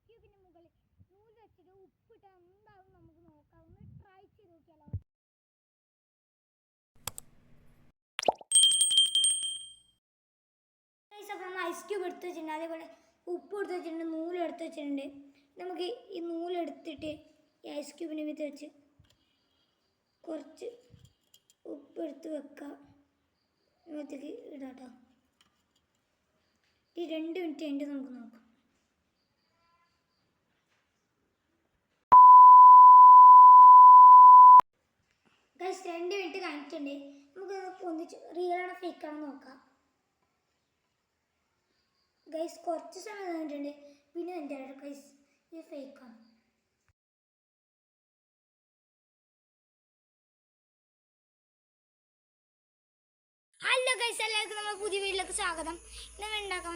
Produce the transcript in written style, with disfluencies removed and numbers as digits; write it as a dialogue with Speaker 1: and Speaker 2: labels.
Speaker 1: ക്യൂബിന് മുകളിൽ നൂല് വെച്ചിട്ട് ഉപ്പിട്ട് എന്താവും നമുക്ക് നോക്കാം. ഒന്ന് ട്രൈ ചെയ്ത് നോക്കിയാലോ. ഐസ് ക്യൂബ് എടുത്ത് വെച്ചിട്ടുണ്ട്, അതേപോലെ ഉപ്പ് എടുത്ത് വെച്ചിട്ടുണ്ട്, നൂല് എടുത്ത് വെച്ചിട്ടുണ്ട്. നമുക്ക് ഈ നൂലെടുത്തിട്ട് ഈ ഐസ് ക്യൂബിന് വീട്ട് വെച്ച് കുറച്ച് ഉപ്പ് എടുത്ത് വെക്കാം. ഇങ്ങോട്ടേക്ക് ഇടാട്ടോ. ഈ 2 മിനിറ്റ് കഴിഞ്ഞിട്ട് നമുക്ക് നോക്കാം. ഗൈസ് 2 മിനിറ്റ് കഴിഞ്ഞിട്ടുണ്ട്. നമുക്ക് ഒന്നിച്ച് റിയലാണോ ഫേക്കാണോ നോക്കാം. ഗൈസ് കുറച്ച് സമയം കഴിഞ്ഞിട്ടുണ്ട്. പിന്നെ എന്താ ഗൈസ് ഇത് ഫേക്കാണ്. ഹലോ ഗൈസ്, എല്ലാവർക്കും നമ്മുടെ പുതിയ വീട്ടിലേക്ക് സ്വാഗതം. ഇന്ന് ഉണ്ടാക്കാം